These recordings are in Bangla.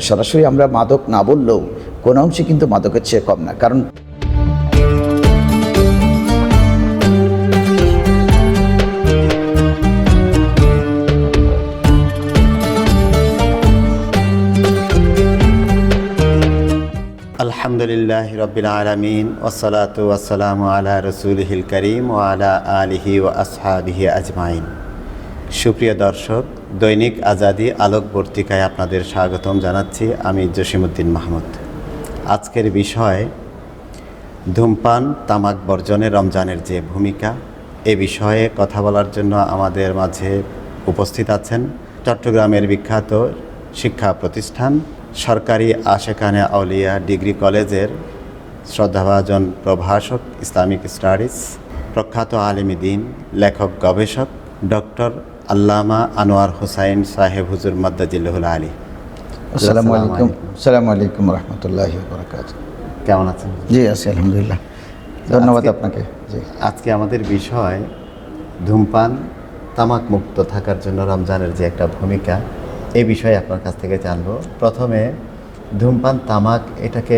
সরাসরি আমরা মাদক না বললেও কোনো অংশে কিন্তু মাদকের চেয়ে কম না। কারণ আলহামদুলিল্লাহ রব্বিল আলামিন ওয়াসসালাতু ওয়াসসালামু আলা রাসূলিহিল কারীম ওয়া আলা আলিহি ওয়া আসহাবিহি আজমাইন। সুপ্রিয় দর্শক, দৈনিক আজাদী আলোক পত্রিকায় আপনাদের স্বাগতম জানাচ্ছি। আমি জসিমউদ্দিন মাহমুদ। আজকের বিষয় ধূমপান তামাক বর্জনে রমজানের যে ভূমিকা, এ বিষয়ে কথা বলার জন্য আমাদের মাঝে উপস্থিত আছেন চট্টগ্রামের বিখ্যাত শিক্ষা প্রতিষ্ঠান সরকারি আশেকানে আউলিয়া ডিগ্রি কলেজের শ্রদ্ধাভাজন প্রভাষক, ইসলামিক স্টাডিজ, প্রখ্যাত আলেম দ্বীন, লেখক, গবেষক ডক্টর আল্লামা আনোয়ার হোসাইন সাহেব হুজুর মাদ্দাজিল্লাহুল আলী। আসসালামু আলাইকুম। আসসালামু আলাইকুম রাহমাতুল্লাহি ওয়া বারাকাতুহু। কেমন আছেন? জি আছি আলহামদুলিল্লাহ, ধন্যবাদ আপনাকে। জি, আজকে আমাদের বিষয় ধূমপান তামাক মুক্ত থাকার জন্য রমজানের যে একটা ভূমিকা, এই বিষয়ে আপনার কাছ থেকে জানবো। প্রথমে ধূমপান তামাক এটাকে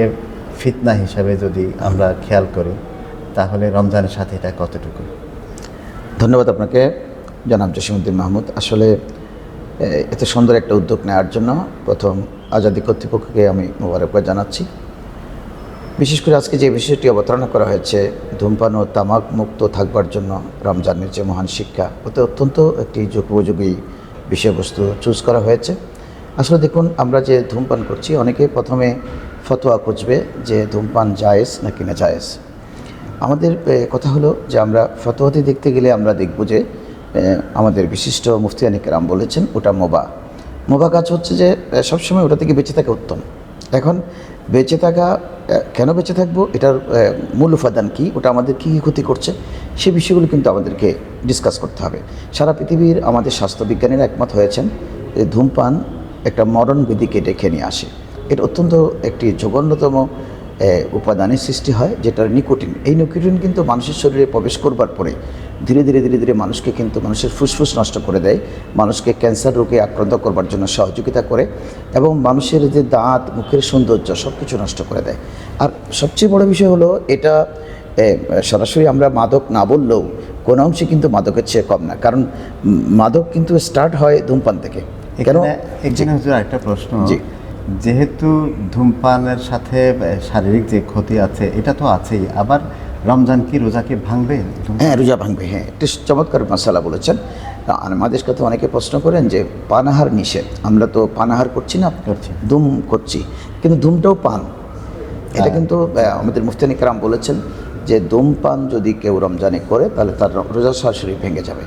ফিতনা হিসাবে যদি আমরা খেয়াল করি, তাহলে রমজানের সাথে এটা কতটুকু? ধন্যবাদ আপনাকে জনাব জসিমউদ্দিন মাহমুদ। আসলে এত সুন্দর একটা উদ্যোগ নেওয়ার জন্য প্রথম আজাদী কর্তৃপক্ষকে আমি মোবারকবাদ জানাচ্ছি। বিশেষ করে আজকে যে বিষয়টি অবতারণা করা হয়েছে, ধূমপান ও তামাক মুক্ত থাকবার জন্য রমজানের যে মহান শিক্ষা, ওতে অত্যন্ত একটি যুগোপযোগী বিষয়বস্তু চুজ করা হয়েছে। আসলে দেখুন, আমরা যে ধূমপান করছি, অনেকে প্রথমে ফতোয়া খুঁজবে যে ধূমপান জায়েজ নাকি না জায়েজ। আমাদের কথা হলো যে আমরা ফতোয়াতে দেখতে গেলে আমরা দেখব যে আমাদের বিশিষ্ট মুফতিয়ান ইকরাম বলেছেন ওটা মোবা কাজ হচ্ছে যে সবসময় ওটা থেকে বেঁচে থাকা উত্তম। এখন বেঁচে থাকা, কেন বেঁচে থাকবো, এটার মূল উপাদান কী, ওটা আমাদের কী কী ক্ষতি করছে, সে বিষয়গুলো কিন্তু আমাদেরকে ডিসকাস করতে হবে। সারা পৃথিবীর আমাদের স্বাস্থ্যবিজ্ঞানীরা একমত হয়েছেন যে ধূমপান একটা মরণ ব্যাধিকে ডেকে নিয়ে আসে। এটা অত্যন্ত একটি জঘন্যতম উপাদানের সৃষ্টি হয়, যেটার নিকোটিন। এই নিকোটিন কিন্তু মানুষের শরীরে প্রবেশ করবার পরে ধীরে ধীরে মানুষকে কিন্তু মানুষের ফুসফুস নষ্ট করে দেয়, মানুষকে ক্যান্সার রোগে আক্রান্ত করবার জন্য সহযোগিতা করে, এবং মানুষের যে দাঁত, মুখের সৌন্দর্য সব কিছু নষ্ট করে দেয়। আর সবচেয়ে বড় বিষয় হলো, এটা সরাসরি আমরা মাদক না বললেও কোনো অংশে কিন্তু মাদকের চেয়ে কম না। কারণ মাদক কিন্তু স্টার্ট হয় ধূমপান থেকে। কেন? এখানে হুজুর একটা প্রশ্ন, জি, যেহেতু ধূমপানের সাথে শারীরিক যে ক্ষতি আছে এটা তো আছেই, আবার রমজান কি রোজা কি ভাঙবে? হ্যাঁ, রোজা ভাঙবে। হ্যাঁ, একটি চমৎকার মশালা বলেছেন। আমাদের কথা অনেকে প্রশ্ন করেন যে পানাহার নিষেধ। আমরা তো পানাহার করছি না, ধূম করছি, কিন্তু ধূমটাও পান। এটা কিন্তু আমাদের মুফতিয়ান ইকরাম বলেছেন যে ধূমপান যদি কেউ রমজানে করে তাহলে তার রোজা সরাসরি ভেঙে যাবে।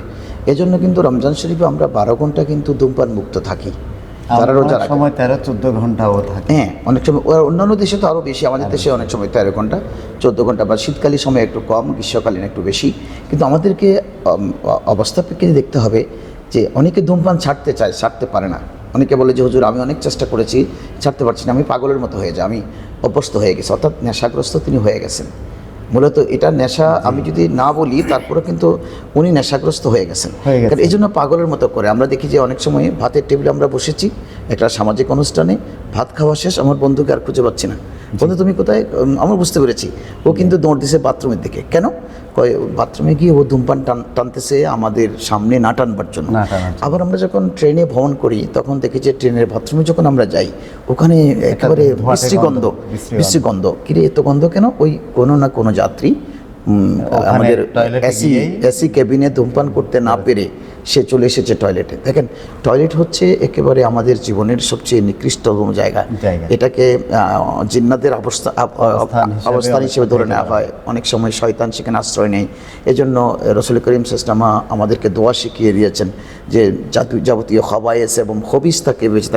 এজন্য কিন্তু রমজান শরীফে আমরা 12 ঘন্টা কিন্তু ধূমপান মুক্ত থাকি। তারা রোজা রাখে সময় 13-14 ঘন্টাও থাকে। হ্যাঁ, অনেক সময় অন্যান্য দেশে তো আরও বেশি, আমাদের দেশে অনেক সময় 13 ঘন্টা 14 ঘন্টা, বা শীতকালীন সময় একটু কম, গ্রীষ্মকালীন একটু বেশি। কিন্তু আমাদেরকে অবস্থা প্রেক্ষিতে দেখতে হবে যে অনেকে ধূমপান ছাড়তে চায়, ছাড়তে পারে না। অনেকে বলে যে হুজুর আমি অনেক চেষ্টা করেছি, ছাড়তে পারছি না, আমি পাগলের মতো হয়ে যাই, আমি অভ্যস্ত হয়ে গেছি। অর্থাৎ নেশাগ্রস্ত তিনি হয়ে গেছেন। মূলত এটা নেশা আমি যদি না বলি, তারপরে কিন্তু উনি নেশাগ্রস্ত হয়ে গেছেন। কারণ এই জন্য পাগলের মতো করে আমরা দেখি যে অনেক সময় ভাতের টেবিলে আমরা বসেছি একটা সামাজিক অনুষ্ঠানে, ভাত খাওয়া শেষ, আমার বন্ধুকে আর খুঁজে পাচ্ছি না। বন্ধু তুমি কোথায়? আমরা বুঝতে পেরেছি ও কিন্তু দৌড় দিছে বাথরুমের দিকে। কেন? বাথরুমে গিয়ে ও ধূমপান টানতেছে আমাদের সামনে না টানবার জন্য। আবার আমরা যখন ট্রেনে ভ্রমণ করি, তখন দেখি যে ট্রেনের বাথরুমে যখন আমরা যাই, ওখানে একেবারে বিশ্রী গন্ধ। কিরে এত গন্ধ কেন? ওই কোনো না কোনো যাত্রী আমাদের এসি কেবিনে ধূমপান করতে না পেরে সে চলে এসেছে টয়লেটে। দেখেন, টয়লেট হচ্ছে একেবারে আমাদের জীবনের সবচেয়ে নিকৃষ্টতম জায়গা। এটাকে জিন্নাতের অবস্থান হিসেবে ধরে নেওয়া হয়। অনেক সময় শয়তান সেখানে আশ্রয় নেয়। এজন্য রাসূল করিম সাল্লাল্লাহু আলাইহি ওয়াসাল্লাম আমাদেরকে দোয়া শিখিয়ে দিয়েছেন যে যাবতীয় খাবায়েস এবং খবিস থেকে বেঁচে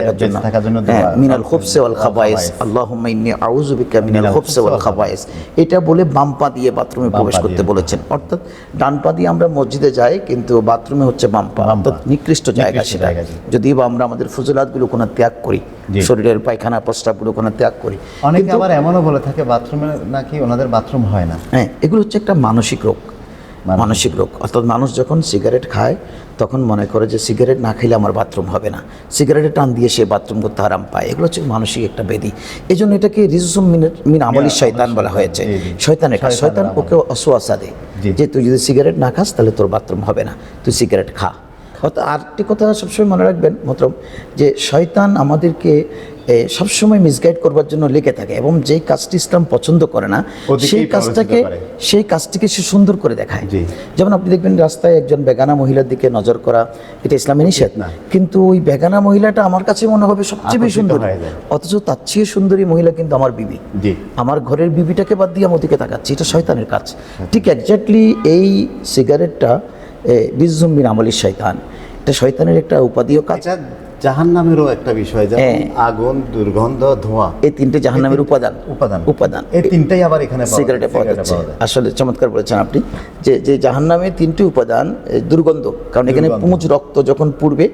থাকার জন্য মিনাল খুবসি ওয়াল খাবায়েস, আল্লাহুম্মা ইন্নী আউযু বিকা মিনাল খুবসি ওয়াল খাবায়েস। এটা বলে বাম পা দিয়ে বাথরুমে প্রবেশ করতে বলেছেন। অর্থাৎ ডান পা দিয়ে আমরা মসজিদে যাই, কিন্তু বাথরুমে হচ্ছে বাম পা, অর্থাৎ নিকৃষ্ট জায়গা সেটা। যদি বা আমরা আমাদের ফজিলাতগুলো কোনো ত্যাগ করি, শরীরের পায়খানা প্রস্রাবগুলো কোনো ত্যাগ করি। অনেকে আবার এমনও বলে থাকে বাথরুমে নাকি ওনাদের বাথরুম হয় না। হ্যাঁ, এগুলো হচ্ছে একটা মানসিক রোগ। মানসিক রোগ। অর্থাৎ মানুষ যখন সিগারেট খায় তখন মনে করে যে সিগারেট না খেলে আমার বাথরুম হবে না, সিগারেটে টান দিয়ে সে বাথরুম করতে আরাম পায়। এগুলো হচ্ছে মানসিক একটা ব্যাধি। এই জন্য এটাকে রিজুম মিন আমলি শয়তান বলা হয়েছে। শয়তানের কাজ, শয়তান ওকে অসুয়াশা দেয় যে তুই যদি সিগারেট না খাস তাহলে তোর বাথরুম হবে না, তুই সিগারেট খা। অর্থাৎ আরেকটি কথা সবসময় মনে রাখবেন মতলব যে শয়তান আমাদেরকে সবসময় মিসগাইড করবার জন্য লেগে থাকে, এবং যেই কাজটি ইসলাম পছন্দ করে না সেই কাজটিকে সে সুন্দর করে দেখায়। যেমন আপনি দেখবেন রাস্তায় একজন বেগানা মহিলার দিকে নজর করা, এটা ইসলামে নিষেধ না, কিন্তু ওই বেগানা মহিলাটা আমার কাছে মনে হবে সবচেয়ে বেশি সুন্দর, অথচ তার চেয়ে সুন্দরী মহিলা কিন্তু আমার বিবি। আমার ঘরের বিবিটাকে বাদ দিয়ে আমার দিকে তাকাচ্ছি, এটা শয়তানের কাজ। ঠিক এক্স্যাক্টলি এই সিগারেটটা রিজুম মিন আমলি শয়তান, এটা শয়তানের একটা উপাদেয় কাজ। জাহান্নামেরও একটা বিষয়, যেমন আগুন, দুর্গন্ধ, ধোঁয়া, এই তিনটে জাহান্নামের উপাদান এই তিনটাই আবার এখানে সিগারেটে পাওয়া যাচ্ছে। আসলে চমৎকার বলেছেন আপনি যে জাহান্নামের তিনটি উপাদান। দুর্গন্ধ, কারণ এখানে পুঁজ রক্ত যখন পুড়বে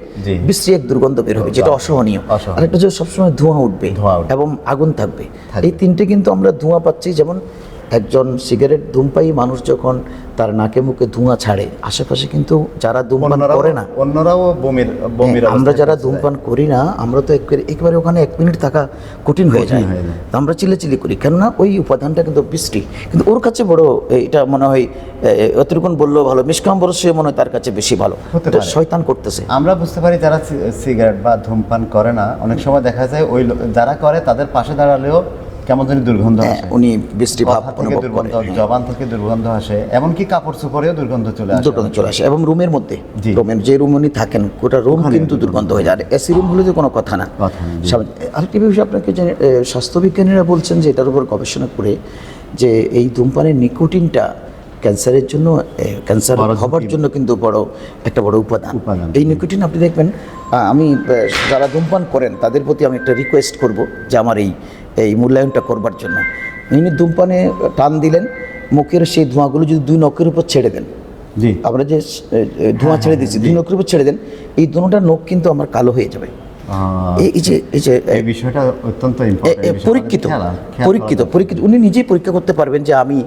বিশ্রী এক দুর্গন্ধ বের হবে, যেটা অসহনীয়। আর একটা যে সবসময় ধোঁয়া উঠবে এবং আগুন থাকবে। এই তিনটে কিন্তু আমরা ধোঁয়া পাচ্ছি। যেমন একজন সিগারেট ধূমপায়ী মানুষ যখন তার নাকে মুখে ধোঁয়া ছাড়ে, আশেপাশে কিন্তু যারা ধূমপান করে না, অন্যরাও বমির আমরা যারা ধূমপান করি না, আমরা তো একেবারে ওখানে 1 মিনিট থাকা কঠিন হয়ে যায়। তো আমরা চিল্লাচিল্লি করি, কেননা ওই উপাদানটা কিন্তু বৃষ্টি, কিন্তু ওর কাছে বড় এটা মনে হয় অতিরিক্ত বললেও ভালো, মিসকাম বড় সে মনে হয় তার কাছে বেশি ভালো। শয়তান করতেছে। আমরা বুঝতে পারি যারা সিগারেট বা ধূমপান করে না, অনেক সময় দেখা যায় ওই যারা করে তাদের পাশে দাঁড়ালেও কেমন জানি দুর্গন্ধ আসে, উনি বৃষ্টি ভাব অনুভব করেন, জবান থেকে দুর্গন্ধ আসে, এমনকি কাপড় চোপড়েও দুর্গন্ধ চলে আসে। এবং রুমের মধ্যে, রুমের যে রুম উনি থাকেন গোটা রুম কিন্তু দুর্গন্ধ হয়ে যায়। এসি রুম হলে তো কোনো কথা না। আরেকটি বিষয় আপনাকে স্বাস্থ্যবিজ্ঞানীরা বলছেন যে এটার উপর গবেষণা করে যে এই ধূমপানের নিকোটিনটা ক্যান্সারের জন্য, ক্যান্সার হবার জন্য কিন্তু একটা বড় উপাদান। এই নিকোটিন আপনি দেখবেন, আমি যারা ধূমপান করেন তাদের প্রতি আমি একটা রিকোয়েস্ট করব যে আমার এই মূল্যায়নটা করবার জন্য। ইনি ধূমপানে টান দিলেন, মুখের সেই ধোঁয়াগুলো যদি 2 নখের উপর ছেড়ে দেন, আমরা যে ধোঁয়া ছেড়ে দিচ্ছি 2 নখের উপর ছেড়ে দেন, এই দুটোটা নখ কিন্তু আমার কালো হয়ে যাবে। এই বিষয়টা অত্যন্ত পরীক্ষিত। উনি নিজেই পরীক্ষা করতে পারবেন যে আমি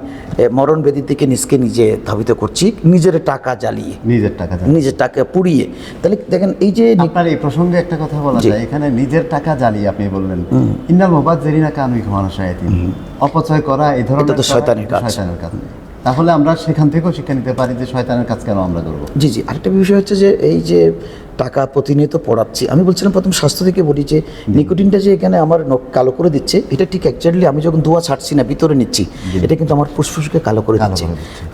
মরণ ব্যাধি থেকে নিজে ধাবিত করছি, নিজের টাকা পুড়িয়ে। তাহলে দেখেন এই যে আপনার এই প্রসঙ্গে একটা কথা বলা যায়, এখানে নিজের টাকা জ্বালিয়ে আপনি বললেন ইন্নাল মুবাজ্জিরিনা কানু ইখওয়ানা শায়াতিন, অপচয় করা এই ধরনের তো শয়তানের কাজ। তাহলে আমরা সেখান থেকেও শিক্ষা নিতে পারি যে শয়তানের কাজ কেন আমরা করবো। জি। আরেকটা বিষয় হচ্ছে যে এই যে টাকা প্রতিনিয়ত পড়াচ্ছি, আমি বলছিলাম প্রথম স্বাস্থ্য থেকে বলি যে নিকোটিনটা যে এখানে আমার নখ কালো করে দিচ্ছে, এটা ঠিক অ্যাকচুয়ালি আমি যখন ধোঁয়া ছাড়ছি না ভিতরে নিচ্ছি, এটা কিন্তু আমার ফুসফুসকে কালো করে দিচ্ছে।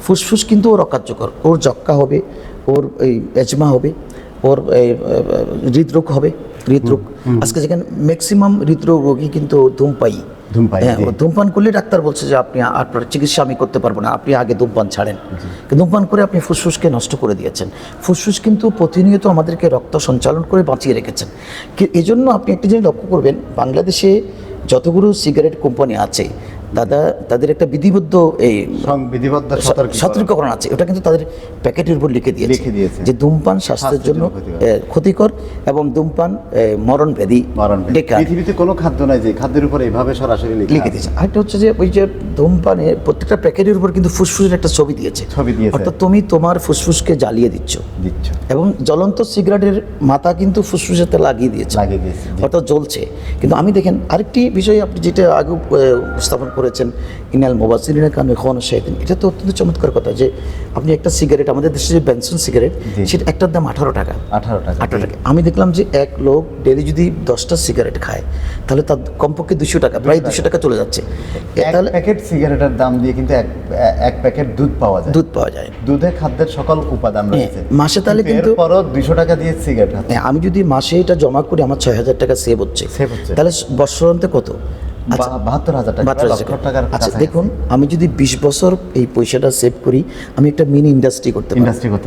ফুসফুস কিন্তু ওর অকার্যকর, ওর যক্কা হবে, ওর এই এজমা হবে, ওর হৃদরোগ হবে। আজকে যেখানে ম্যাক্সিমাম হৃদরোগ রোগী কিন্তু ধূমপান করলে ডাক্তার বলছে যে আপনি আপনার চিকিৎসা আমি করতে পারবো না, আপনি আগে ধূমপান ছাড়েন। ধূমপান করে আপনি ফুসফুসকে নষ্ট করে দিয়েছেন। ফুসফুস কিন্তু প্রতিনিয়ত আমাদেরকে রক্ত সঞ্চালন করে বাঁচিয়ে রেখেছেন। এজন্য আপনি একটা জিনিস লক্ষ্য করবেন, বাংলাদেশে যতগুলো সিগারেট কোম্পানি আছে তাদের একটা বিধিবদ্ধ সতর্কীকরণ আছে, ওটা কিন্তু তাদের প্যাকেটের উপর লিখে দিয়েছে যে ধূমপান স্বাস্থ্যের জন্য ক্ষতিকর এবং ধূমপান মরণ ব্যাধি। পৃথিবীতে কোনো খাদ্য নাই যে খাদ্যের উপর এইভাবে সরাসরি লিখে দিয়েছে। আরেকটা হচ্ছে যে ওই যে ধূমপানের প্রত্যেকটা প্যাকেটের উপর কিন্তু ফুসফুসের একটা ছবি দিয়েছে, অর্থাৎ তুমি তোমার ফুসফুসকে জ্বালিয়ে দিচ্ছ। এবং জ্বলন্ত সিগারেটের মাথা কিন্তু ফুসফুসেতে লাগিয়ে দিয়েছে, অর্থাৎ জ্বলছে। কিন্তু আমি দেখেন আরেকটি বিষয় আপনি যেটা আগে উপস্থাপন করেছেন, ইনাল মুবাজ্জিরিনা কানু ইখওয়ানা শায়াতিন, এটা তো অত্যন্ত চমৎকার কথা যে আপনি একটা সিগারেট, আমাদের দেশে যে বেনসন সিগারেট, সেটা একটার দাম 18 টাকা। আমি দেখলাম যে এক লোক ডেলি যদি 10টা সিগারেট খায় তাহলে তার কমপক্ষে 200 টাকা, প্রায় 200 টাকা চলে যাচ্ছে। তাহলে প্যাকেট সিগারেটের দাম দিয়ে কিন্তু এক প্যাকেট দুধ পাওয়া যায়। দুধে খাদ্যের সকল উপাদান রয়েছে। মাসে তাহলে কিন্তু 200 টাকা দিয়ে সিগারেট, আমি যদি মাসে এটা জমা করি আমার 6000 টাকা সেভ হচ্ছে, তাহলে বছরান্তে কত? 72,000 টাকা। আচ্ছা দেখুন, আমি যদি 20 বছর এই পয়সাটা সেভ করি, আমি একটা মিনি ইন্ডাস্ট্রি করতে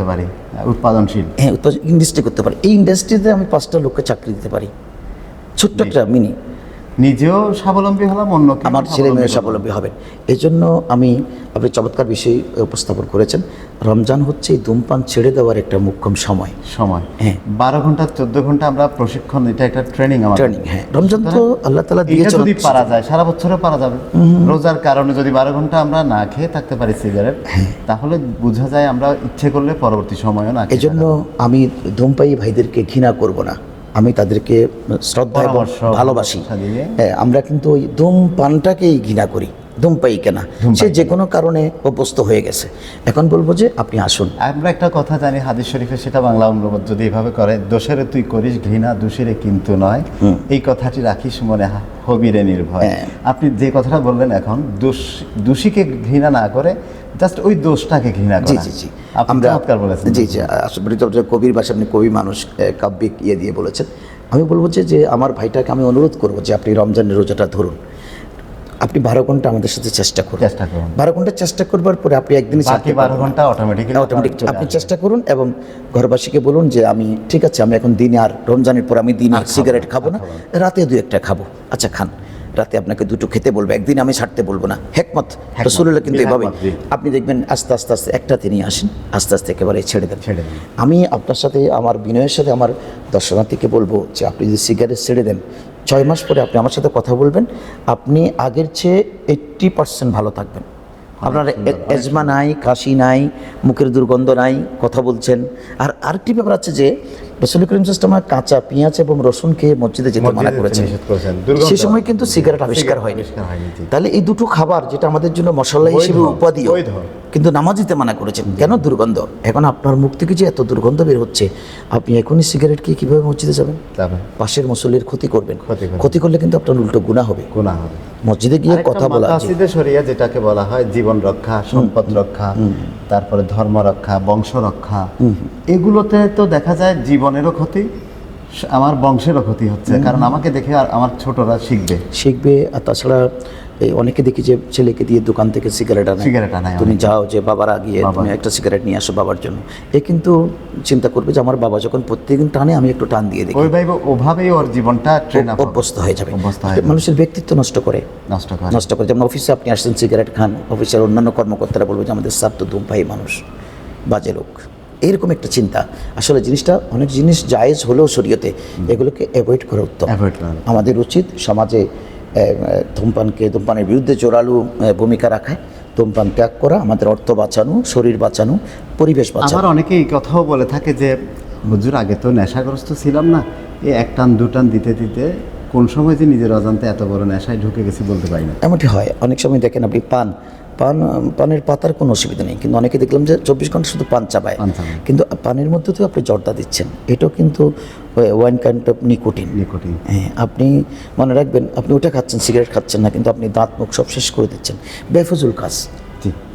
পারি, উৎপাদনশীল ইন্ডাস্ট্রি করতে পারি। এই ইন্ডাস্ট্রিতে আমি 5টা লোককে চাকরি দিতে পারি, ছোট্ট একটা মিনি। নিজেও স্বাবলম্বী হলাম, অন্য আমার ছেলে মেয়ে স্বাবলম্বী হবেন। এই জন্য আপনি চমৎকার বিষয় উপস্থাপন করেছেন। রমজান হচ্ছে এই ধূমপান ছেড়ে দেওয়ার একটা মোক্ষম সময়। হ্যাঁ, 12 ঘন্টা 14 ঘন্টা আমরা প্রশিক্ষণ, এটা একটা ট্রেনিং আমাদের। ট্রেনিং, হ্যাঁ। রমজান তো আল্লাহ তাআলা এটা দিয়েছেন, যদি পারা যায় সারা বছরও পারা যাবে। রোজার কারণে যদি 12 ঘন্টা আমরা না খেয়ে থাকতে পারি সিগারেট, তাহলে বোঝা যায় আমরা ইচ্ছে করলে পরবর্তী সময়ও না খেয়ে এই জন্য আমি ধূমপায়ী ভাইদেরকে ঘৃণা করব না, আমি তাদেরকে শ্রদ্ধা এবং পরামর্শ, ভালোবাসি। ভালোবাসা দিয়ে। হ্যাঁ, আমরা কিন্তু ওই ধূমপানটাকেই ঘৃণা করি, ধূমপায়ী কেনা, সে যে কোনো কারণে অভ্যস্ত হয়ে গেছে। এখন বলবো যে আপনি আসুন। আমরা একটা কথা জানি হাদিস শরীফে, সেটা বাংলা অনুবাদ যদি এভাবে করে, দোষেরে তুই করিস ঘৃণা, দোষীরে কিন্তু নয়, এই কথাটি রাখিস মনে, হবিরে নির্ভয়। আপনি যে কথাটা বললেন এখন, দোষীকে ঘৃণা না করে জাস্ট ওই দোষটাকে ঘৃণা জি করা। জি জি, আপনি চমৎকার বলেছেন। জি জি, আসলে কবির ভাষা, আপনি কবি মানুষ, কাব্যিক দিয়ে বলেছেন। আমি বলবো যে আমার ভাইটাকে আমি অনুরোধ করবো যে আপনি রমজানের রোজাটা ধরুন, আপনি 12 ঘন্টা আমাদের সাথে চেষ্টা করুন। 12 ঘন্টা চেষ্টা করবার পরে আপনি একদিন বাকি 12 ঘন্টা অটোমেটিক আপনি চেষ্টা করুন এবং ঘরবাসীকে বলুন যে আমি ঠিক আছে, আমি এখন দিনে আর রমজানের পর আমি দিনে সিগারেট খাবো না, রাতে 2-1টা খাবো। আচ্ছা খান, রাতে আপনাকে 2টো খেতে বলবো, একদিন আমি ছাড়তে বলবো না। হেকমত রাসূলুল্লাহ কিন্তু এভাবে, আপনি দেখবেন আস্তে আস্তে একটাতে নিয়ে আসেন, আস্তে আস্তে একেবারে ছেড়ে দেন। আমি আপনার সাথে, আমার বিনয়ের সাথে আমার দর্শনার্থীকে বলবো যে আপনি যদি সিগারেট ছেড়ে দেন, 6 মাস পরে আপনি আমার সাথে কথা বলবেন, আপনি আগের চেয়ে 80% ভালো থাকবেন। আপনার এজমা নাই, কাশি নাই, মুখের দুর্গন্ধ নাই, কথা বলছেন। আর আরেকটি ব্যাপার আছে যে রাসূল করিম সাল্লাল্লাহু আলাইহি ওয়াসাল্লাম কাঁচা পেঁয়াজ এবং রসুন খেয়ে মসজিদে যেতে মানা করেছেন। সেই সময় কিন্তু সিগারেট আবিষ্কার হয়নি। তাহলে এই দুটো খাবার যেটা আমাদের জন্য মশলা হিসেবে উপাদেয়, কিন্তু নামাজিতে মানা করেছেন কেন? দুর্গন্ধ। এখন আপনার মুখ থেকে যে এত দুর্গন্ধ বের হচ্ছে, আপনি এখনই সিগারেট খেয়ে কীভাবে মসজিদে যাবেন? পাশের মুসল্লির ক্ষতি করবেন, ক্ষতি করলে কিন্তু আপনার উল্টো গুনাহ হবে। মসজিদে গিয়ে কথা বলা, মাকাসিদে শরিয়া যেটাকে বলা হয়, জীবন রক্ষা, সম্পদ রক্ষা, তারপরে ধর্ম রক্ষা, বংশ রক্ষা, এগুলোতে তো দেখা যায় জীবনেরও ক্ষতি, আমার বংশেরও ক্ষতি হচ্ছে। কারণ আমাকে দেখে আর আমার ছোটরা শিখবে। আর তাছাড়া এই অনেকে দেখি যে ছেলেকে দিয়ে দোকান থেকে সিগারেট আনায়, তুমি যাও যে বাবার গিয়ে তুমি একটা সিগারেট নিয়ে আসো বাবার জন্য। এ কিন্তু চিন্তা করবে যে আমার বাবা যখন প্রত্যেকদিন টানে, আমি একটু টান দিয়ে দেখি, ওভাবেই ওর জীবনটা অভ্যস্ত হয়ে যাবে। মানুষের ব্যক্তিত্ব নষ্ট করে। যেমন অফিসে আপনি আসছেন, সিগারেট খান, অফিসের অন্যান্য কর্মকর্তারা বলবে যে আমাদের স্যার তো ধূমপায়ী মানুষ, বাজে লোক, এরকম একটা চিন্তা। আসলে জিনিসটা, অনেক জিনিস জায়েজ হলেও শরীয়তে, এগুলোকে অ্যাভয়েড করা উত্তম। আমাদের উচিত সমাজে ধূমপানের বিরুদ্ধে জোরালো ভূমিকা রাখায়, ধূমপান ত্যাগ করা, আমাদের অর্থ বাঁচানো, শরীর বাঁচানো, পরিবেশ বাঁচানো। আমার অনেকে এই কথাও বলে থাকে যে হুজুর আগে তো নেশাগ্রস্ত ছিলাম না, এই 1 টান 2 টান দিতে দিতে কোন সময় যে নিজের অজান্তে এত বড় নেশায় ঢুকে গেছি বলতে পারি না। এমনটি হয় অনেক সময়। দেখেন আপনি পানের পাতার কোনো অসুবিধা নেই, কিন্তু অনেকে দেখলাম যে 24 ঘন্টা শুধু পান চাবায়, কিন্তু পানের মধ্যে তো আপনি জর্দা দিচ্ছেন, এটাও কিন্তু ওয়ান কাইন্ড অফ নিকোটিন। হ্যাঁ, আপনি মনে রাখবেন, আপনি ওটা খাচ্ছেন, সিগারেট খাচ্ছেন না, কিন্তু আপনি দাঁত মুখ সব শেষ করে দিচ্ছেন, বেফজুল কাজ,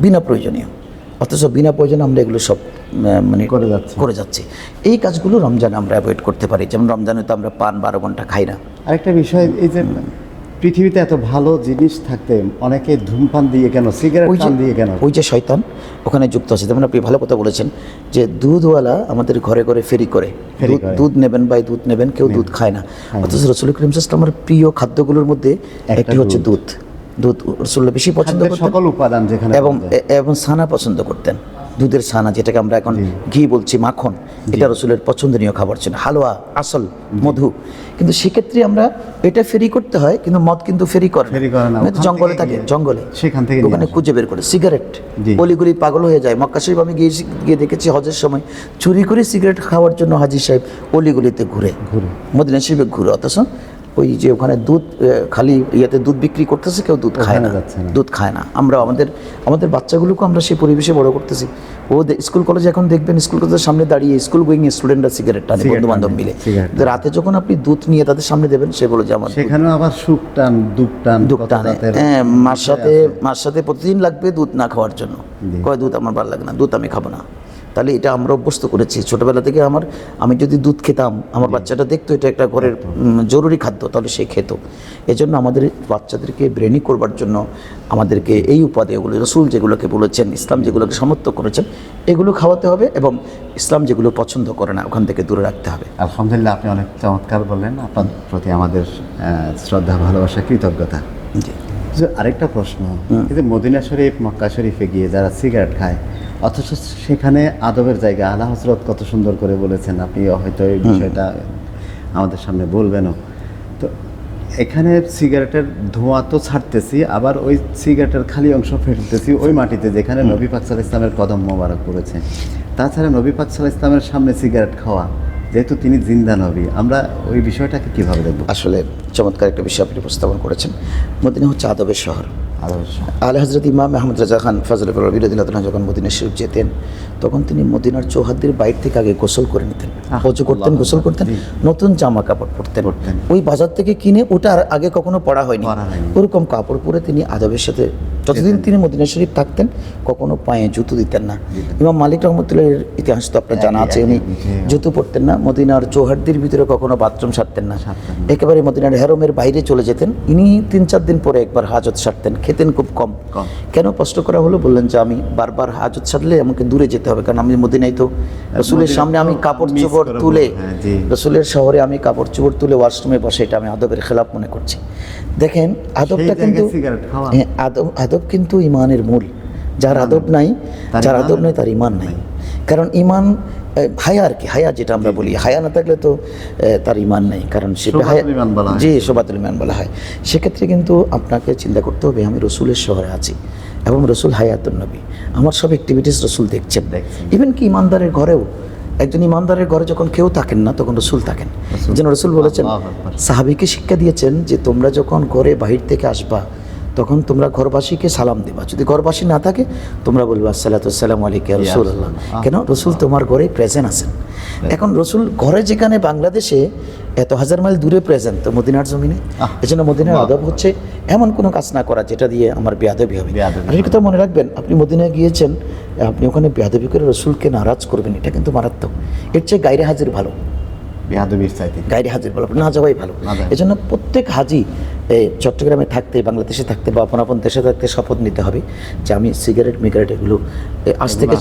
বিনা প্রয়োজনীয়। অথচ বিনা প্রয়োজনে আমরা এগুলো সব মানে করে যাচ্ছি। এই কাজগুলো রমজানে আমরা অ্যাভয়েড করতে পারি। যেমন রমজানে তো আমরা পান 12 ঘন্টা খাই না। আরেকটা বিষয়, এই যে পৃথিবীতে এত ভালো জিনিস থাকতে অনেকে ধূমপান দিয়ে কেন, সিগারেট দিয়ে কেন? ওই যে শয়তান ওখানে যুক্ত আছে। যেমন আপনি ভালো কথা বলেছেন যে দুধওয়ালা আমাদের ঘরে ঘরে ফেরি করে, দুধ নেবেন ভাই, দুধ নেবেন, কেউ দুধ খায় না। অথচ রাসূল করিম সাল্লাল্লাহু আলাইহি ওয়াসাল্লামের প্রিয় খাদ্যগুলোর মধ্যে একটি হচ্ছে দুধ। রাসূলুল্লাহ বেশি পছন্দ করতেন, সকল উপাদান যেখানে, এবং ছানা পছন্দ করতেন। দুধের ছানা, যেটাকে আমরা এখন ঘি বলছি, মাখন, এটা রাসূলের পছন্দনীয় খাবার ছিল। হালুয়া, আসল, মধু। কিন্তু সেক্ষেত্রে আমরা এটা ফেরি করতে হয়, কিন্তু মদ কিন্তু ফেরি করে না। জঙ্গলে থাকে, জঙ্গলে, সেখান থেকে ওখানে খুঁজে বের করে। সিগারেট অলিগলি পাগল হয়ে যায়। মক্কা শরীফ আমি গিয়ে দেখেছি হজের সময়, চুরি করে সিগারেট খাওয়ার জন্য হাজী সাহেব অলিগলিতে ঘুরে, মদিনা শরীফে ঘুরে। অথচ ওই যে ওখানে দুধ খালি ইয়েতে দুধ বিক্রি করতেছে, কেউ দুধ খায় না। আমরা আমাদের বাচ্চাগুলোকে আমরা সেই পরিবেশে বড় করতেছি। ও স্কুল কলেজে এখন দেখবেন, স্কুল কলেজের সামনে দাঁড়িয়ে স্কুল গোয়িং স্টুডেন্টরা সিগারেট টানে, বন্ধু বান্ধব মিলে। রাতে যখন আপনি দুধ নিয়ে তাদের সামনে দেবেন, সে বলে যে আমার সেখানে আবার সুখ টান, দুধ টানে। হ্যাঁ, মার সাথে প্রতিদিন লাগবে দুধ না খাওয়ার জন্য। কয় দুধ আমার ভালো লাগে না, দুধ আমি খাবো না। তাহলে এটা আমরা অভ্যস্ত করেছি ছোটোবেলা থেকে। আমি যদি দুধ খেতাম, আমার বাচ্চাটা দেখতো এটা একটা ঘরের জরুরি খাদ্য, তাহলে সে খেত। এজন্য আমাদের বাচ্চাদেরকে ব্রেনি করবার জন্য আমাদেরকে এই উপাদেয়গুলো, রসুল যেগুলোকে বলেছেন, ইসলাম যেগুলোকে সমর্থন করেছেন, এগুলো খাওয়াতে হবে, এবং ইসলাম যেগুলো পছন্দ করে না ওখান থেকে দূরে রাখতে হবে। আলহামদুলিল্লাহ, আপনি অনেক চমৎকার বললেন। আপনার প্রতি আমাদের শ্রদ্ধা, ভালোবাসা, কৃতজ্ঞতা। জি। যে আরেকটা প্রশ্ন, এই যে মদিনা শরীফ, মক্কা শরীফে গিয়ে যারা সিগারেট খায়, অথচ সেখানে আদবের জায়গা, আলা হযরত কত সুন্দর করে বলেছেন, আপনি হয়তো এই বিষয়টা আমাদের সামনে বলবেনও। তো এখানে সিগারেটের ধোঁয়া তো ছাড়তেছি, আবার ওই সিগারেটের খালি অংশ ফেলতেছি ওই মাটিতে যেখানে নবী পাক সাল্লাল্লাহু আলাইহি ওয়াসাল্লামের কদম মোবারক পড়েছে। তাছাড়া নবী পাক সাল্লাল্লাহু আলাইহি ওয়াসাল্লামের সামনে সিগারেট খাওয়া, যেহেতু তিনি জিন্দা নবী, আমরা ওই বিষয়টাকে কীভাবে দেখব? আসলে চমৎকার একটা বিষয় আপনি উপস্থাপন করেছেন। মদিনা হচ্ছে আদবের শহর। আদর্শ আলে হজরত ইমাম আহমদ রাজা খান ফজলে রবিউল্লাহ যখন মদিনা শরীফ যেতেন, তখন তিনি মদিনার চৌহাদ্দির বাইর থেকে আগে গোসল করে নিতেন, অজু করতেন, গোসল করতেন, নতুন জামা কাপড় পরতেন। ওই বাজার থেকে কিনে ওটা আর আগে কখনো পরা হয়নি, ওরকম কাপড় পরে তিনি আদবের সাথে যতদিন তিনি মদিনা শরীফ থাকতেন কখনো পায়ে জুতো দিতেন না। ইমাম মালিক রহমতুল্লাহের ইতিহাস তো আপনার জানা আছে, উনি জুতো পরতেন না। মদিনার চৌহাদ্দির ভিতরে কখনো বাথরুম সারতেন না, একেবারে মদিনার হেরমের বাইরে চলে যেতেন। ইনি 3-4 দিন পরে একবার হাজত সারতেন, খেতেন খুব কম। কেন প্রশ্ন করা হলো, বললেন যে আমি বারবার হাজত সারলে আমাকে দূরে যেতে হবে, কারণ আমি মদিনায় তো রসুলের সামনে আমি কাপড় চোপড় তুলে, রসুলের শহরে আমি কাপড় চোপড় তুলে ওয়াশরুমে বসে, এটা আমি আদবের খেলাফ মনে করছি। দেখেন আদবটা কিন্তু, আদব কিন্তু ইমানের মূল। যার আদব নাই, তার ইমান নাই। কারণ ইমান হায়া আর কি, হায়া যেটা আমরা বলি, হায়া না থাকলে তো তার ইমান নাই, কারণ সে জি শোবাতুল ইমান বলা হয়। সেক্ষেত্রে কিন্তু আপনাকে চিন্তা করতে হবে, আমি রসুলের শহরে আছি এবং রসুল হায়াতুন নবী, আমার সব অ্যাক্টিভিটিস রসুল দেখছেন। ইভেন কি ইমানদারের ঘরেও, একজন ইমানদারের ঘরে যখন কেউ থাকেন না তখন রসুল থাকেন। যেন রসুল বলেছেন, সাহাবীকে শিক্ষা দিয়েছেন যে তোমরা যখন ঘরে বাহির থেকে আসবা তখন তোমরা ঘরবাসীকে সালাম দেবা, যদি ঘরবাসী না থাকে তোমরা বলবে আসসালাতু ওয়াসসালামু আলাইকা ইয়া রাসূলুল্লাহ। কেন? রসুল তোমার ঘরে প্রেজেন্ট আছেন। এখন রসুল ঘরে যেখানে বাংলাদেশে এত হাজার মাইল দূরে প্রেজেন্ট, তো মদিনার জমিনে, এজন্য মদিনার আদব হচ্ছে এমন কোনো কাজ না করা যেটা দিয়ে আমার বেয়াদবি হবে। আর এই কথা মনে রাখবেন, আপনি মদিনায় গিয়েছেন, আপনি ওখানে বেয়াদবি করে রসুলকে নারাজ করবেন, এটা কিন্তু মারাত্মক। এর চেয়ে গায়রে হাজির ভালো, গায়রে হাজির ভালো, না যাওয়াই ভালো। এজন্য প্রত্যেক হাজি চট্টগ্রামে থাকতে, বাংলাদেশে থাকতে বা আপন আপন দেশে থাকতে শপথ নিতে হবে যে আমি সিগারেট মিগারেট এগুলো আজ থেকে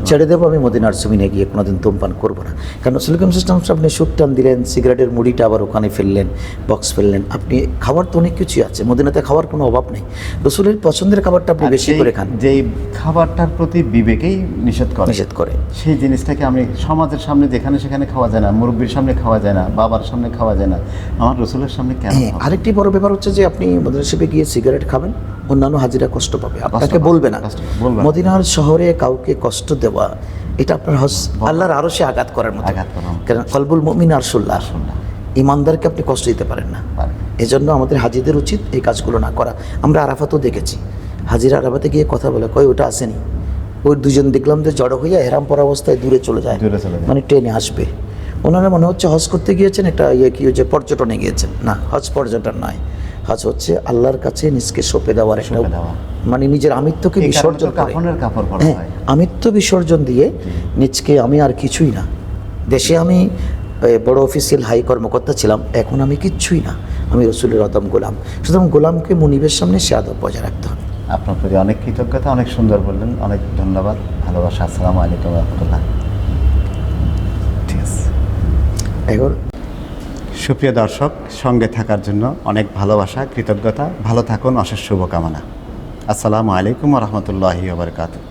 ছেড়ে দেবো, আমি মদিনার জমিনে গিয়ে কোনোদিন ধূমপান করবো না। কারণ রসুল করিম সাল্লাল্লাহু আলাইহি ওয়াসাল্লাম আপনি সুখ টান দিলেন, সিগারেটের মুড়িটা আবার ওখানে ফেললেন, বক্স ফেললেন। আপনি খাবার তো অনেক কিছুই আছে, মদিনাতে খাওয়ার কোনো অভাব নেই। রসুলের পছন্দের খাবারটা আপনি বেশি করে খান, যেই খাবারটার প্রতি বিবেকেই নিষেধ করে, সেই জিনিসটাকে আমি সমাজের সামনে যেখানে সেখানে খাওয়া যায় না, মুরব্বীর সামনে খাওয়া যায় না, বাবার সামনে খাওয়া যায় না, আমার রসুলের সামনে কেন? আরেকটি বড় ব্যাপার হচ্ছে যে আপনি মদিনা শরীফে গিয়ে সিগারেট খাবেন, অন্যান্য হাজিরা কষ্ট পাবে, আপনাকে বলবে না। মদিনার শহরে কাউকে কষ্ট দেওয়া, এটা আপনার আল্লাহর আরশে আঘাত করার মতো। কারণ কলবুল মুমিন আরশুল্লাহ, ইমানদারকে আপনি কষ্ট দিতে পারেন না। এজন্য আমাদের হাজিদের উচিত এই কাজগুলো না করা। আমরা আরাফাতও দেখেছি, হাজিরা আরাফাতে গিয়ে কথা বলে, কই ওটা আসেনি, ওই দুজন দেখলাম যে জড়ো হইয়া হেরাম পরা অবস্থায় দূরে চলে যায়, মানে ট্রেনে আসবে। ওনারা মনে হচ্ছে হজ করতে গিয়েছেন, একটা কি হচ্ছে পর্যটনে গিয়েছেন। না, হজ পর্যটন নয়, হজ হচ্ছে আল্লাহর কাছে নিজকে সঁপে দেওয়ার একটা, মানে নিজের আমিত্বকে বিসর্জন করে, আমিত্ব বিসর্জন দিয়ে নিজকে আমি আর কিছুই না। দেশে আমি বড় অফিসিয়াল হাই কর্মকর্তা ছিলাম, এখন আমি কিচ্ছুই না, আমি রসুলের আদম গোলাম। সুতরাং গোলামকে মুনিবের সামনে সে আদব বজায় রাখতে হবে। আপনার প্রতি অনেক কৃতজ্ঞতা, অনেক সুন্দর বললেন, অনেক ধন্যবাদ, ভালোবাসা। আসসালামু আলাইকুম ওয়া রাহমাতুল্লাহ। ঠিক আছে, এখন সুপ্রিয় দর্শক, সঙ্গে থাকার জন্য অনেক ভালোবাসা, কৃতজ্ঞতা। ভালো থাকুন, অশেষ শুভকামনা। আসসালামু আলাইকুম ওয়া রাহমাতুল্লাহি ওয়া বারাকাতুহু।